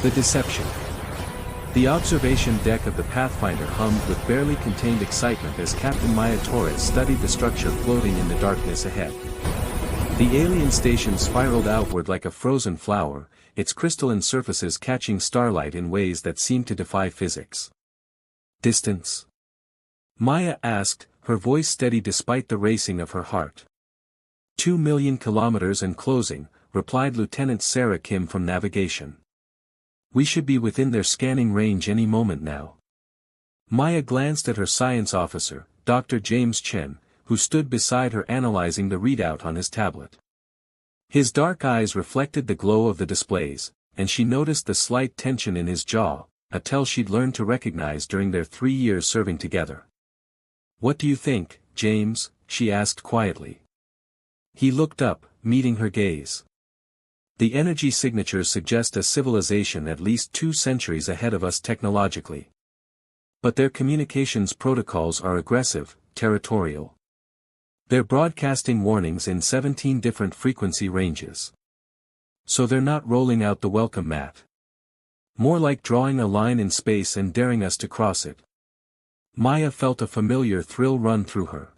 The deception. The observation deck of the Pathfinder hummed with barely contained excitement as Captain Maya Torres studied the structure floating in the darkness ahead. The alien station spiraled outward like a frozen flower, its crystalline surfaces catching starlight in ways that seemed to defy physics. Distance? Maya asked, her voice steady despite the racing of her heart. 2 million kilometers and closing, replied Lieutenant Sarah Kim from navigation. We should be within their scanning range any moment now. Maya glanced at her science officer, Dr. James Chen, who stood beside her analyzing the readout on his tablet. His dark eyes reflected the glow of the displays, and she noticed the slight tension in his jaw, a tell she'd learned to recognize during their 3 years serving together. What do you think, James? She asked quietly. He looked up, meeting her gaze. The energy signatures suggest a civilization at least 2 centuries ahead of us technologically. But their communications protocols are aggressive, territorial. They're broadcasting warnings in 17 different frequency ranges. So they're not rolling out the welcome mat. More like drawing a line in space and daring us to cross it. Maya felt a familiar thrill run through her.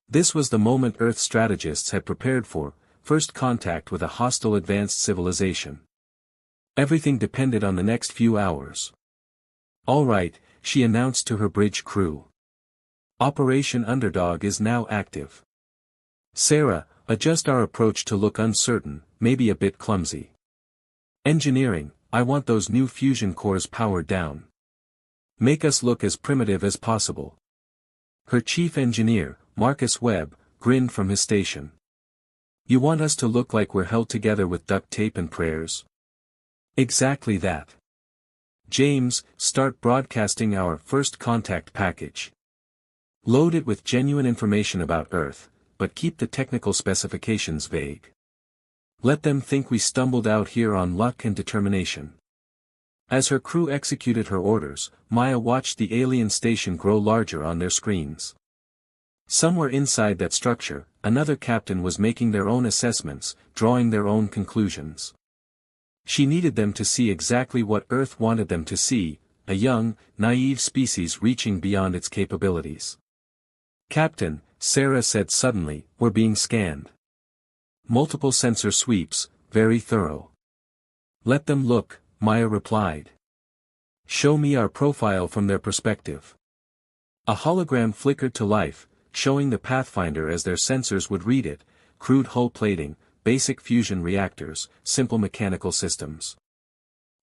This was the moment Earth strategists had prepared for, first contact with a hostile advanced civilization. Everything depended on the next few hours. All right, she announced to her bridge crew. Operation Underdog is now active. Sarah, adjust our approach to look uncertain, maybe a bit clumsy. Engineering, I want those new fusion cores powered down. Make us look as primitive as possible. Her chief engineer, Marcus Webb, grinned from his station. You want us to look like we're held together with duct tape and prayers? Exactly that. James, start broadcasting our first contact package. Load it with genuine information about Earth, but keep the technical specifications vague. Let them think we stumbled out here on luck and determination. As her crew executed her orders, Maya watched the alien station grow larger on their screens. Somewhere inside that structure, another captain was making their own assessments, drawing their own conclusions. She needed them to see exactly what Earth wanted them to see, a young, naive species reaching beyond its capabilities. Captain, Sarah said suddenly, we're being scanned. Multiple sensor sweeps, very thorough. Let them look, Maya replied. Show me our profile from their perspective. A hologram flickered to life, showing the Pathfinder as their sensors would read it, crude hull plating, basic fusion reactors, simple mechanical systems.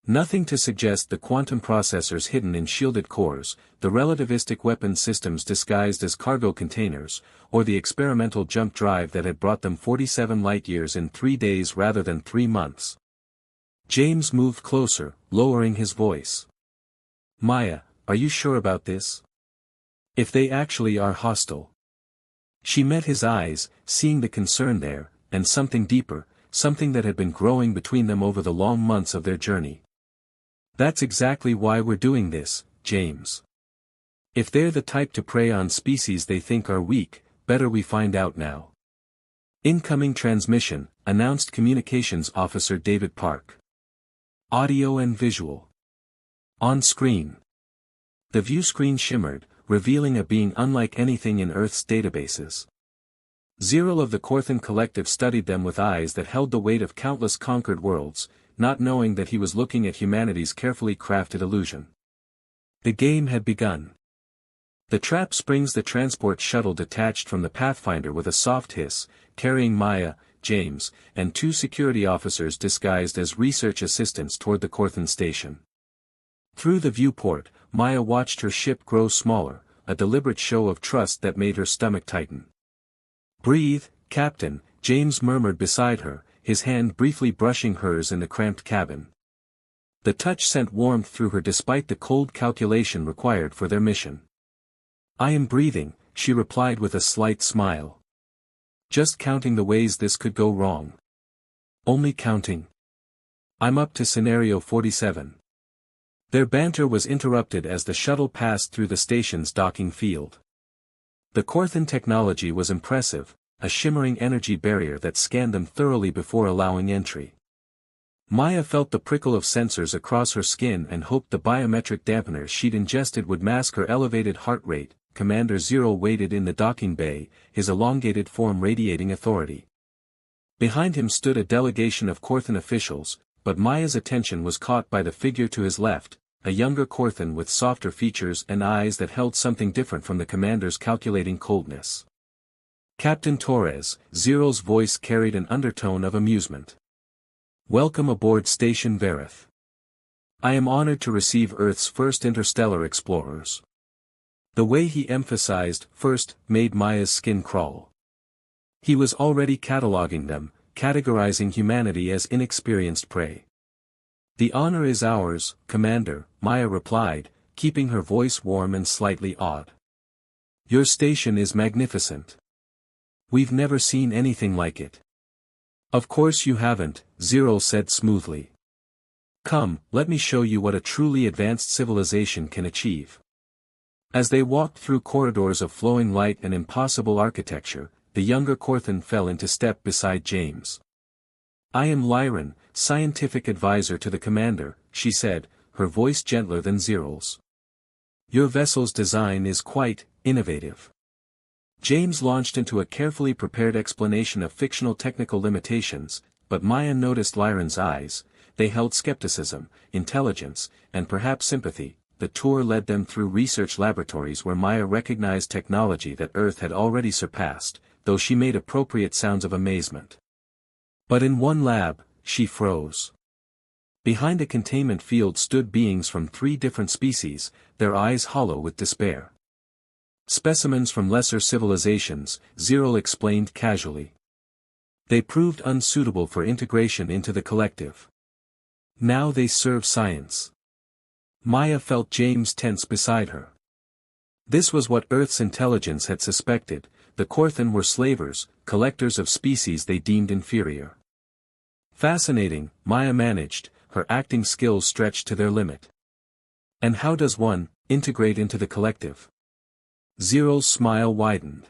Nothing to suggest the quantum processors hidden in shielded cores, the relativistic weapon systems disguised as cargo containers, or the experimental jump drive that had brought them 47 light-years in 3 days rather than 3 months. James moved closer, lowering his voice. Maya, are you sure about this? If they actually are hostile. She met his eyes, seeing the concern there, and something deeper, something that had been growing between them over the long months of their journey. That's exactly why we're doing this, James. If they're the type to prey on species they think are weak, better we find out now. Incoming transmission, announced Communications Officer David Park. Audio and visual. On screen. The view screen shimmered, revealing a being unlike anything in Earth's databases. Zero of the Corthan collective studied them with eyes that held the weight of countless conquered worlds, not knowing that he was looking at humanity's carefully crafted illusion. The game had begun. The trap springs the transport shuttle detached from the Pathfinder with a soft hiss, carrying Maya, James, and 2 security officers disguised as research assistants toward the Corthan station. Through the viewport, Maya watched her ship grow smaller, a deliberate show of trust that made her stomach tighten. Breathe, Captain, James murmured beside her, his hand briefly brushing hers in the cramped cabin. The touch sent warmth through her despite the cold calculation required for their mission. I am breathing, she replied with a slight smile. Just counting the ways this could go wrong. Only counting. I'm up to scenario 47. Their banter was interrupted as the shuttle passed through the station's docking field. The Corthan technology was impressive, a shimmering energy barrier that scanned them thoroughly before allowing entry. Maya felt the prickle of sensors across her skin and hoped the biometric dampeners she'd ingested would mask her elevated heart rate. Commander Zero waited in the docking bay, his elongated form radiating authority. Behind him stood a delegation of Corthan officials, but Maya's attention was caught by the figure to his left, a younger Corthan with softer features and eyes that held something different from the commander's calculating coldness. Captain Torres, Zero's voice carried an undertone of amusement. Welcome aboard Station Verith. I am honored to receive Earth's first interstellar explorers. The way he emphasized first made Maya's skin crawl. He was already cataloging them, categorizing humanity as inexperienced prey. The honor is ours, Commander, Maya replied, keeping her voice warm and slightly awed. Your station is magnificent. We've never seen anything like it. Of course you haven't, Zero said smoothly. Come, let me show you what a truly advanced civilization can achieve. As they walked through corridors of flowing light and impossible architecture, the younger Corthan fell into step beside James. I am Lyran, scientific advisor to the commander, she said, her voice gentler than Zero's. Your vessel's design is quite innovative. James launched into a carefully prepared explanation of fictional technical limitations, but Maya noticed Lyran's eyes. They held skepticism, intelligence, and perhaps sympathy. The tour led them through research laboratories where Maya recognized technology that Earth had already surpassed, though she made appropriate sounds of amazement. But in one lab, she froze. Behind a containment field stood beings from 3 different species, their eyes hollow with despair. Specimens from lesser civilizations, Zero explained casually. They proved unsuitable for integration into the collective. Now they serve science. Maya felt James tense beside her. This was what Earth's intelligence had suspected. The Corthan were slavers, collectors of species they deemed inferior. Fascinating, Maya managed, her acting skills stretched to their limit. And how does one integrate into the collective? Zero's smile widened.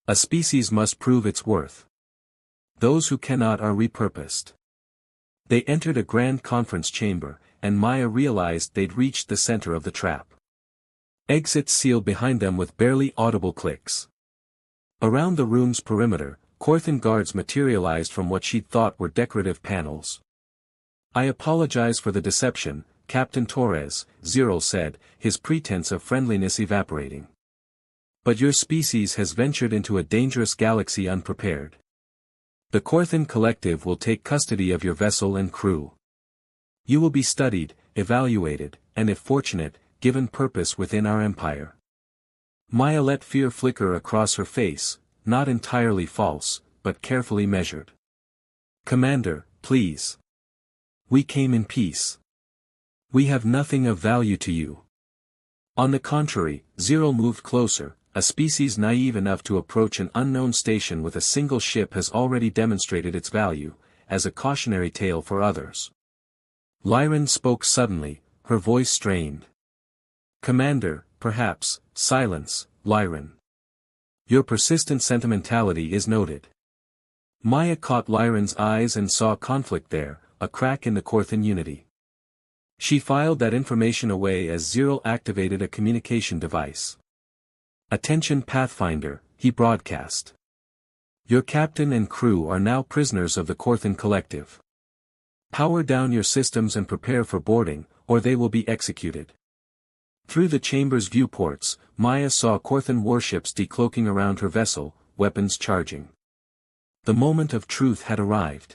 A species must prove its worth. Those who cannot are repurposed. They entered a grand conference chamber, and Maya realized they'd reached the center of the trap. Exits sealed behind them with barely audible clicks. Around the room's perimeter, Corthan guards materialized from what she'd thought were decorative panels. I apologize for the deception, Captain Torres, Zero said, his pretense of friendliness evaporating. But your species has ventured into a dangerous galaxy unprepared. The Corthan Collective will take custody of your vessel and crew. You will be studied, evaluated, and if fortunate, given purpose within our empire. Maya let fear flicker across her face, not entirely false, but carefully measured. Commander, please. We came in peace. We have nothing of value to you. On the contrary, Zero moved closer. A species naive enough to approach an unknown station with a single ship has already demonstrated its value, as a cautionary tale for others. Lyran spoke suddenly, her voice strained. Commander, perhaps, silence, Lyran. Your persistent sentimentality is noted. Maya caught Lyran's eyes and saw conflict there, a crack in the Corthan unity. She filed that information away as Zero activated a communication device. Attention Pathfinder, he broadcast. Your captain and crew are now prisoners of the Corthan Collective. Power down your systems and prepare for boarding, or they will be executed. Through the chamber's viewports, Maya saw Corthan warships decloaking around her vessel, weapons charging. The moment of truth had arrived.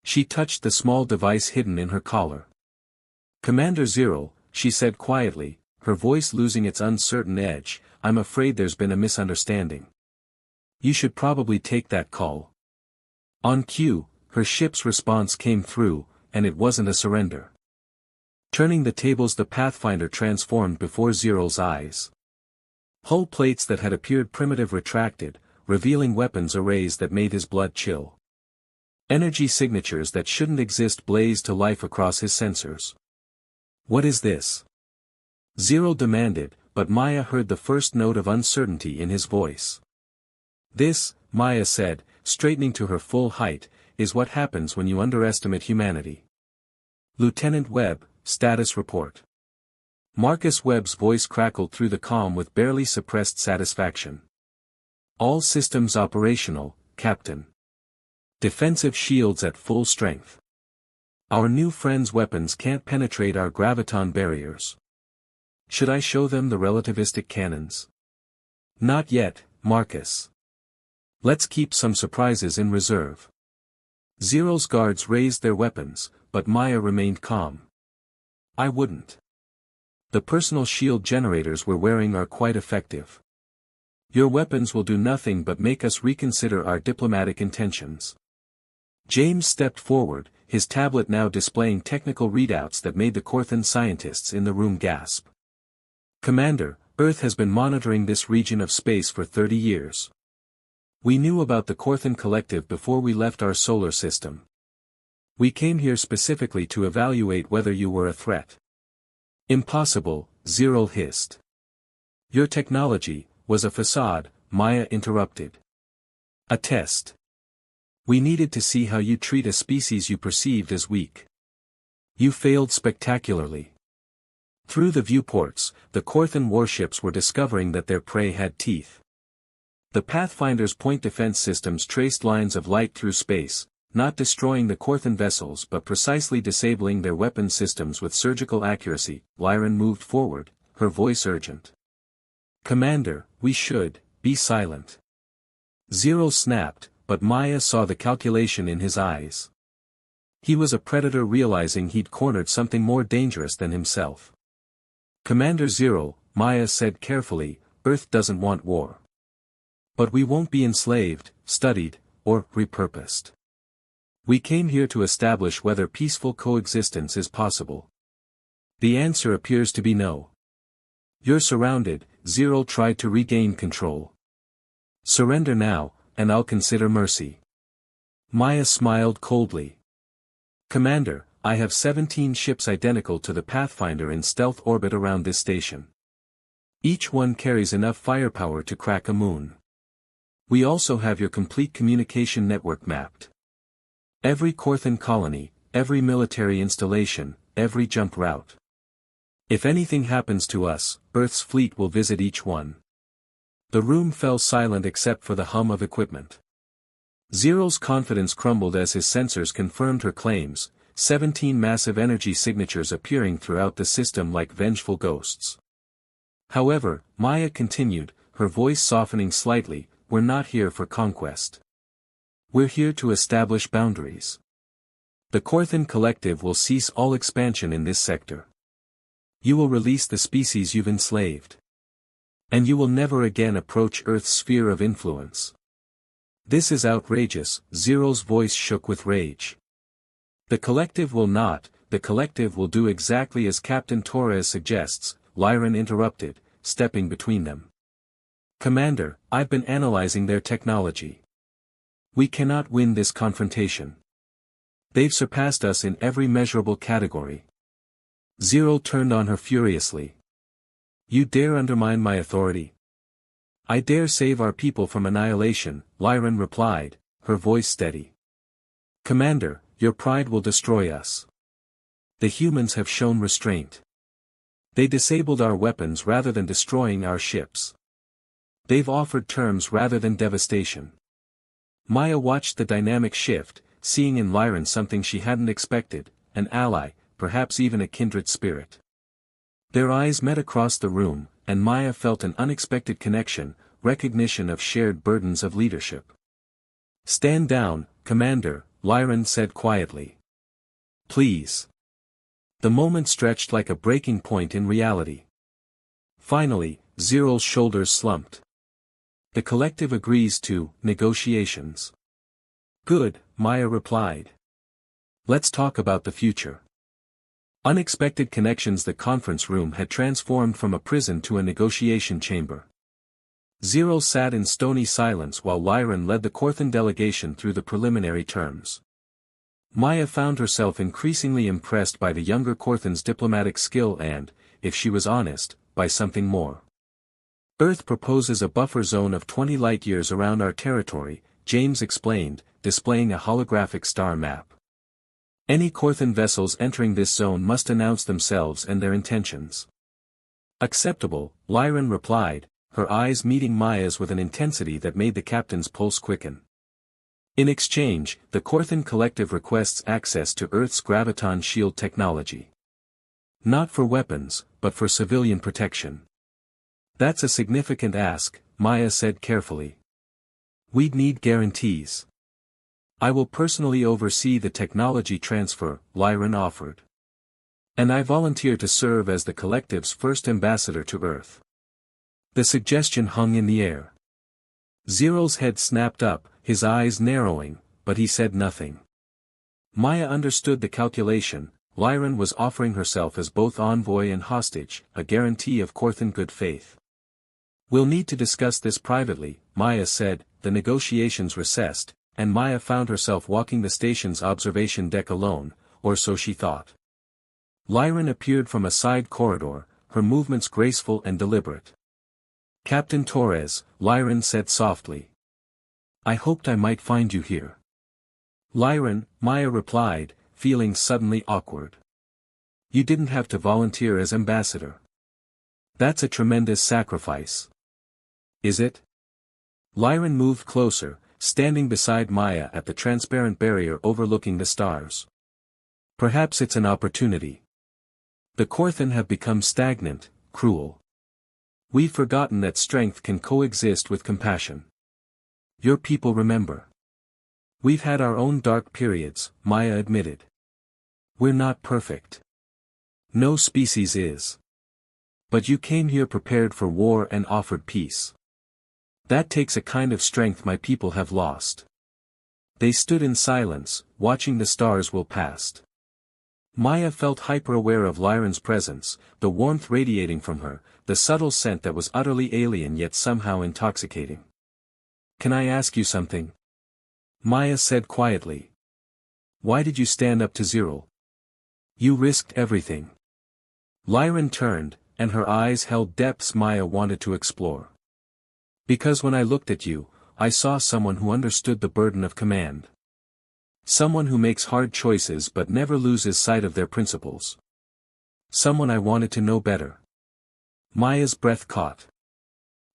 She touched the small device hidden in her collar. Commander Zero, she said quietly, her voice losing its uncertain edge, I'm afraid there's been a misunderstanding. You should probably take that call. On cue, her ship's response came through, and it wasn't a surrender. Turning the tables, the Pathfinder transformed before Zero's eyes. Hull plates that had appeared primitive retracted, revealing weapons arrays that made his blood chill. Energy signatures that shouldn't exist blazed to life across his sensors. What is this? Zero demanded, but Maya heard the first note of uncertainty in his voice. This, Maya said, straightening to her full height, is what happens when you underestimate humanity. Lieutenant Webb, status report. Marcus Webb's voice crackled through the calm with barely suppressed satisfaction. All systems operational, Captain. Defensive shields at full strength. Our new friends' weapons can't penetrate our graviton barriers. Should I show them the relativistic cannons? Not yet, Marcus. Let's keep some surprises in reserve. Zero's guards raised their weapons, but Maya remained calm. I wouldn't. The personal shield generators we're wearing are quite effective. Your weapons will do nothing but make us reconsider our diplomatic intentions. James stepped forward, his tablet now displaying technical readouts that made the Corthan scientists in the room gasp. Commander, Earth has been monitoring this region of space for 30 years. We knew about the Corthan Collective before we left our solar system. We came here specifically to evaluate whether you were a threat. Impossible, Zero hissed. Your technology was a facade, Maya interrupted. A test. We needed to see how you treat a species you perceived as weak. You failed spectacularly. Through the viewports, the Corthan warships were discovering that their prey had teeth. The Pathfinder's point defense systems traced lines of light through space, not destroying the Corthan vessels but precisely disabling their weapon systems with surgical accuracy. Lyran moved forward, her voice urgent. Commander, we should be silent. Zero snapped, but Maya saw the calculation in his eyes. He was a predator realizing he'd cornered something more dangerous than himself. Commander Zero, Maya said carefully, Earth doesn't want war. But we won't be enslaved, studied, or repurposed. We came here to establish whether peaceful coexistence is possible. The answer appears to be no. You're surrounded, Zero tried to regain control. Surrender now, and I'll consider mercy. Maya smiled coldly. Commander, I have 17 ships identical to the Pathfinder in stealth orbit around this station. Each one carries enough firepower to crack a moon. We also have your complete communication network mapped. Every Corthan colony, every military installation, every jump route. If anything happens to us, Earth's fleet will visit each one. The room fell silent except for the hum of equipment. Zero's confidence crumbled as his sensors confirmed her claims, 17 massive energy signatures appearing throughout the system like vengeful ghosts. However, Maya continued, her voice softening slightly, we're not here for conquest. We're here to establish boundaries. The Corthan Collective will cease all expansion in this sector. You will release the species you've enslaved. And you will never again approach Earth's sphere of influence. This is outrageous, Zero's voice shook with rage. The Collective will not, the Collective will do exactly as Captain Torres suggests, Lyran interrupted, stepping between them. Commander, I've been analyzing their technology. We cannot win this confrontation. They've surpassed us in every measurable category. Zero turned on her furiously. You dare undermine my authority? I dare save our people from annihilation, Lyran replied, her voice steady. Commander, your pride will destroy us. The humans have shown restraint. They disabled our weapons rather than destroying our ships. They've offered terms rather than devastation. Maya watched the dynamic shift, seeing in Lyran something she hadn't expected, an ally, perhaps even a kindred spirit. Their eyes met across the room, and Maya felt an unexpected connection, recognition of shared burdens of leadership. Stand down, Commander, Lyran said quietly. Please. The moment stretched like a breaking point in reality. Finally, Zero's shoulders slumped. The Collective agrees to negotiations. Good, Maya replied. Let's talk about the future. Unexpected connections. The conference room had transformed from a prison to a negotiation chamber. Zero sat in stony silence while Lyran led the Corthan delegation through the preliminary terms. Maya found herself increasingly impressed by the younger Corthan's diplomatic skill and, if she was honest, by something more. Earth proposes a buffer zone of 20 light-years around our territory, James explained, displaying a holographic star map. Any Corthan vessels entering this zone must announce themselves and their intentions. Acceptable, Lyran replied, her eyes meeting Maya's with an intensity that made the captain's pulse quicken. In exchange, the Corthan Collective requests access to Earth's graviton shield technology. Not for weapons, but for civilian protection. That's a significant ask, Maya said carefully. We'd need guarantees. I will personally oversee the technology transfer, Lyran offered. And I volunteer to serve as the Collective's first ambassador to Earth. The suggestion hung in the air. Zero's head snapped up, his eyes narrowing, but he said nothing. Maya understood the calculation. Lyran was offering herself as both envoy and hostage, a guarantee of Corthan good faith. We'll need to discuss this privately, Maya said. The negotiations recessed, and Maya found herself walking the station's observation deck alone, or so she thought. Lyran appeared from a side corridor, her movements graceful and deliberate. Captain Torres, Lyran said softly. I hoped I might find you here. Lyran, Maya replied, feeling suddenly awkward. You didn't have to volunteer as ambassador. That's a tremendous sacrifice. Is it? Lyran moved closer, standing beside Maya at the transparent barrier overlooking the stars. Perhaps it's an opportunity. The Corthan have become stagnant, cruel. We've forgotten that strength can coexist with compassion. Your people remember. We've had our own dark periods, Maya admitted. We're not perfect. No species is. But you came here prepared for war and offered peace. That takes a kind of strength my people have lost. They stood in silence, watching the stars whirl past. Maya felt hyper-aware of Lyran's presence, the warmth radiating from her, the subtle scent that was utterly alien yet somehow intoxicating. Can I ask you something? Maya said quietly. Why did you stand up to Zero? You risked everything. Lyran turned, and her eyes held depths Maya wanted to explore. Because when I looked at you, I saw someone who understood the burden of command. Someone who makes hard choices but never loses sight of their principles. Someone I wanted to know better. Maya's breath caught.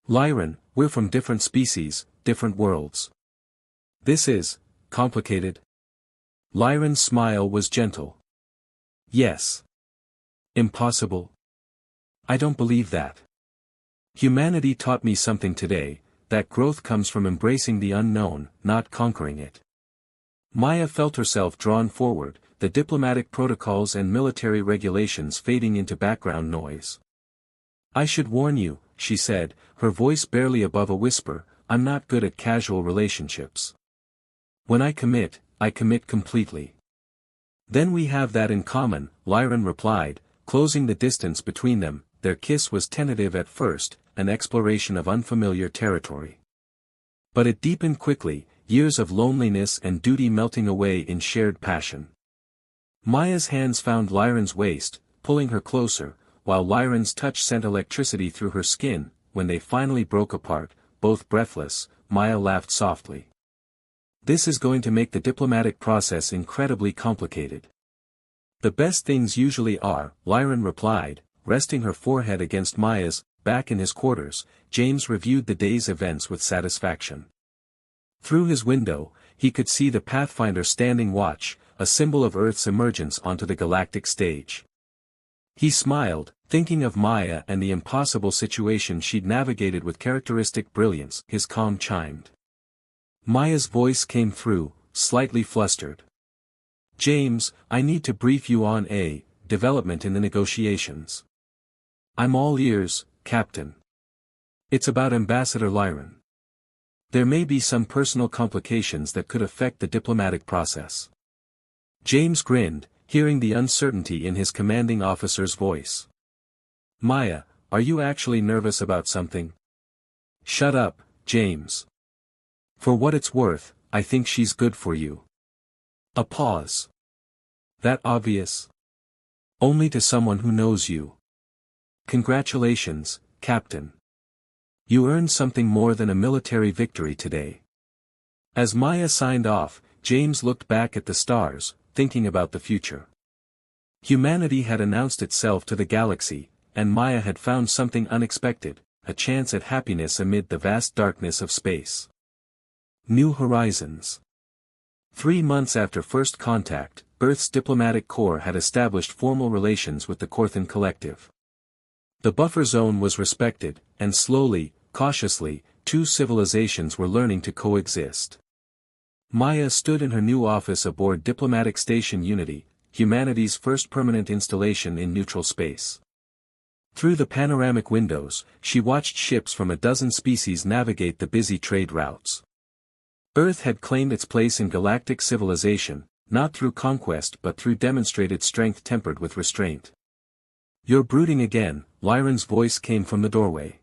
Lyran, we're from different species, different worlds. This is complicated. Lyran's smile was gentle. Yes. Impossible? I don't believe that. Humanity taught me something today, that growth comes from embracing the unknown, not conquering it. Maya felt herself drawn forward, the diplomatic protocols and military regulations fading into background noise. I should warn you, she said, her voice barely above a whisper, I'm not good at casual relationships. When I commit completely. Then we have that in common, Lyran replied, closing the distance between them. Their kiss was tentative at first, an exploration of unfamiliar territory. But it deepened quickly, years of loneliness and duty melting away in shared passion. Maya's hands found Lyran's waist, pulling her closer, while Lyran's touch sent electricity through her skin. When they finally broke apart, both breathless, Maya laughed softly. This is going to make the diplomatic process incredibly complicated. The best things usually are, Lyran replied, resting her forehead against Maya's. Back in his quarters, James reviewed the day's events with satisfaction. Through his window, he could see the Pathfinder standing watch, a symbol of Earth's emergence onto the galactic stage. He smiled, thinking of Maya and the impossible situation she'd navigated with characteristic brilliance. His calm chimed. Maya's voice came through, slightly flustered. James, I need to brief you on a development in the negotiations. I'm all ears, Captain. It's about Ambassador Lyran. There may be some personal complications that could affect the diplomatic process. James grinned, hearing the uncertainty in his commanding officer's voice. Maya, are you actually nervous about something? Shut up, James. For what it's worth, I think she's good for you. A pause. That obvious? Only to someone who knows you. Congratulations, Captain. You earned something more than a military victory today. As Maya signed off, James looked back at the stars, thinking about the future. Humanity had announced itself to the galaxy, and Maya had found something unexpected, a chance at happiness amid the vast darkness of space. New horizons. 3 months after first contact, Earth's diplomatic corps had established formal relations with the Corthan Collective. The buffer zone was respected, and slowly, cautiously, two civilizations were learning to coexist. Maya stood in her new office aboard Diplomatic Station Unity, humanity's first permanent installation in neutral space. Through the panoramic windows, she watched ships from a dozen species navigate the busy trade routes. Earth had claimed its place in galactic civilization, not through conquest but through demonstrated strength tempered with restraint. "You're brooding again," Lyran's voice came from the doorway.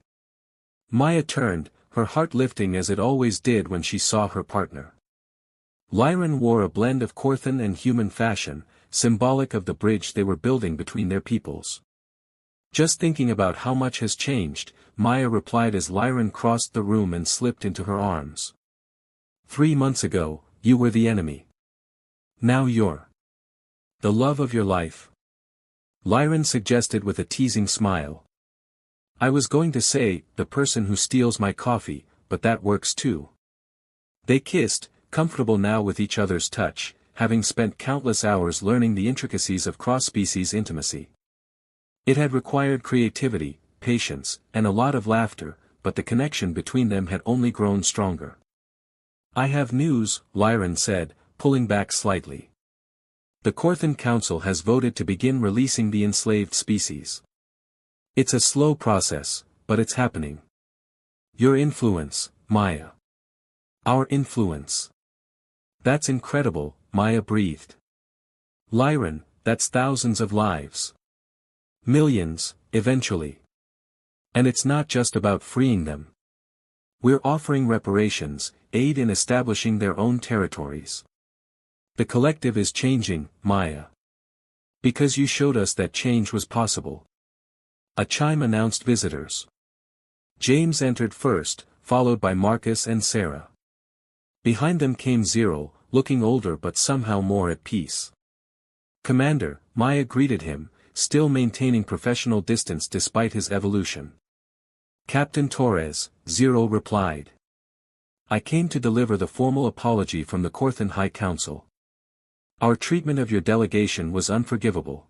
Maya turned, her heart lifting as it always did when she saw her partner. Lyran wore a blend of Corthan and human fashion, symbolic of the bridge they were building between their peoples. "Just thinking about how much has changed," Maya replied as Lyran crossed the room and slipped into her arms. 3 months ago, you were the enemy. Now you're the love of your life," Lyran suggested with a teasing smile. "I was going to say, the person who steals my coffee, but that works too." They kissed, comfortable now with each other's touch, having spent countless hours learning the intricacies of cross-species intimacy. It had required creativity, patience, and a lot of laughter, but the connection between them had only grown stronger. "I have news," Lyran said, pulling back slightly. "The Corthan Council has voted to begin releasing the enslaved species. It's a slow process, but it's happening. Your influence, Maya. Our influence. That's incredible," Maya breathed. "Lyran, that's thousands of lives. Millions, eventually. And it's not just about freeing them. We're offering reparations, aid in establishing their own territories. The collective is changing, Maya. Because you showed us that change was possible." A chime announced visitors. James entered first, followed by Marcus and Sarah. Behind them came Zero, looking older but somehow more at peace. "Commander," Maya greeted him, still maintaining professional distance despite his evolution. "Captain Torres," Zero replied. "I came to deliver the formal apology from the Corthan High Council. Our treatment of your delegation was unforgivable.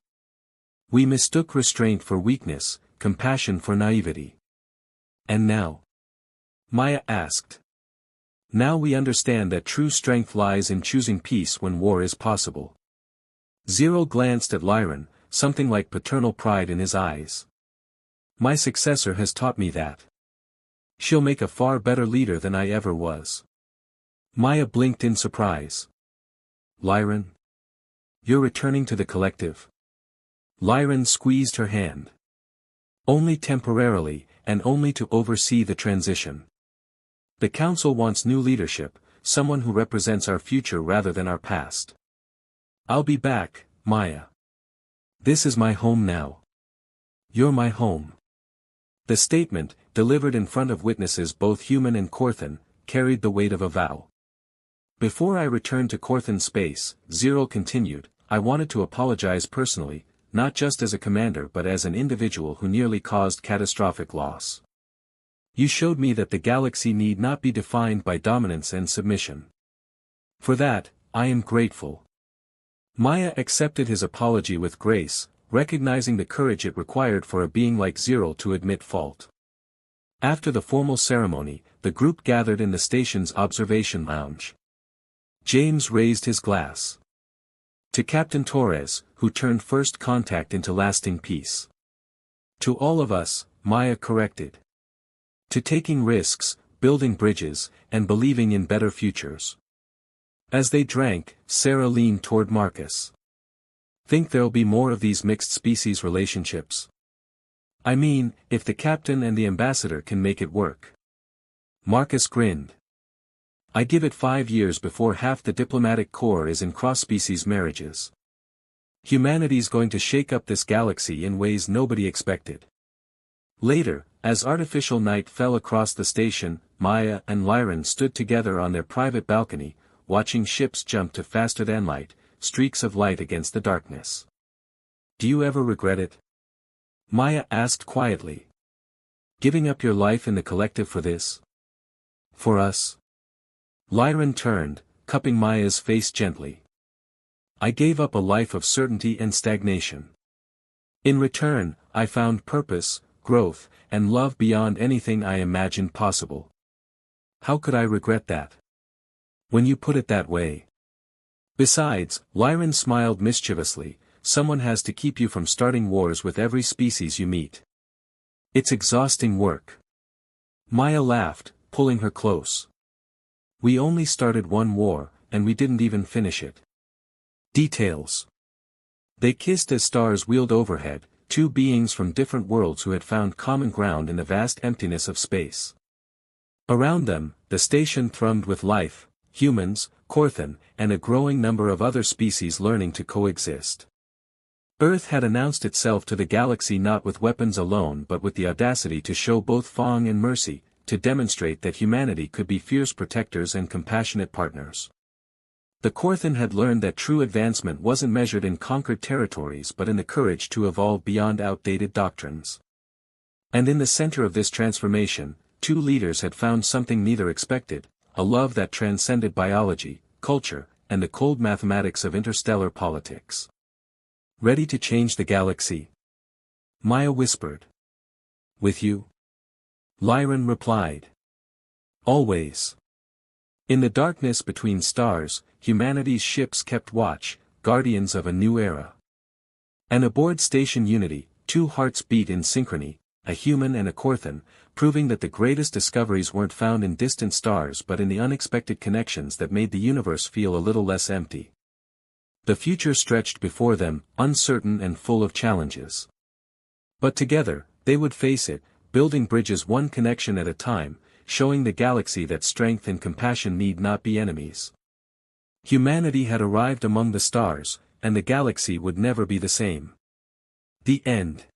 We mistook restraint for weakness, compassion for naivety. And now?" Maya asked. "Now we understand that true strength lies in choosing peace when war is possible." Zero glanced at Lyran, something like paternal pride in his eyes. "My successor has taught me that. She'll make a far better leader than I ever was." Maya blinked in surprise. "Lyran? You're returning to the collective?" Lyran squeezed her hand. "Only temporarily, and only to oversee the transition. The council wants new leadership, someone who represents our future rather than our past. I'll be back, Maya. This is my home now. You're my home." The statement, delivered in front of witnesses both human and Corthan, carried the weight of a vow. "Before I return to Corthan space," Zero continued, "I wanted to apologize personally, not just as a commander but as an individual who nearly caused catastrophic loss. You showed me that the galaxy need not be defined by dominance and submission. For that, I am grateful." Maya accepted his apology with grace, recognizing the courage it required for a being like Zero to admit fault. After the formal ceremony, the group gathered in the station's observation lounge. James raised his glass. "To Captain Torres, who turned first contact into lasting peace." "To all of us," Maya corrected. "To taking risks, building bridges, and believing in better futures." As they drank, Sarah leaned toward Marcus. "Think there'll be more of these mixed-species relationships? I mean, if the captain and the ambassador can make it work." Marcus grinned. "I give it 5 years before half the diplomatic corps is in cross-species marriages. Humanity's going to shake up this galaxy in ways nobody expected." Later, As artificial night fell across the station, Maya and Lyran stood together on their private balcony, watching ships jump to faster than light, streaks of light against the darkness. "Do you ever regret it?" Maya asked quietly. "Giving up your life in the collective for this? For us?" Lyran turned, cupping Maya's face gently. "I gave up a life of certainty and stagnation. In return, I found purpose, growth, and love beyond anything I imagined possible. How could I regret that? When you put it that way. Besides," Lyran smiled mischievously, "someone has to keep you from starting wars with every species you meet. It's exhausting work." Maya laughed, pulling her close. "We only started one war, and we didn't even finish it." Details. They kissed as stars wheeled overhead, two beings from different worlds who had found common ground in the vast emptiness of space. Around them, the station thrummed with life, humans, Korthan, and a growing number of other species learning to coexist. Earth had announced itself to the galaxy not with weapons alone but with the audacity to show both Fong and mercy, to demonstrate that humanity could be fierce protectors and compassionate partners. The Korthan had learned that true advancement wasn't measured in conquered territories but in the courage to evolve beyond outdated doctrines. And in the center of this transformation, two leaders had found something neither expected, a love that transcended biology, culture, and the cold mathematics of interstellar politics. "Ready to change the galaxy?" Maya whispered. "With you?" Lyran replied. "Always." In the darkness between stars, humanity's ships kept watch, guardians of a new era. And aboard Station Unity, two hearts beat in synchrony, a human and a Korthan, proving that the greatest discoveries weren't found in distant stars but in the unexpected connections that made the universe feel a little less empty. The future stretched before them, uncertain and full of challenges. But together, they would face it, building bridges one connection at a time, showing the galaxy that strength and compassion need not be enemies. Humanity had arrived among the stars, and the galaxy would never be the same. The end.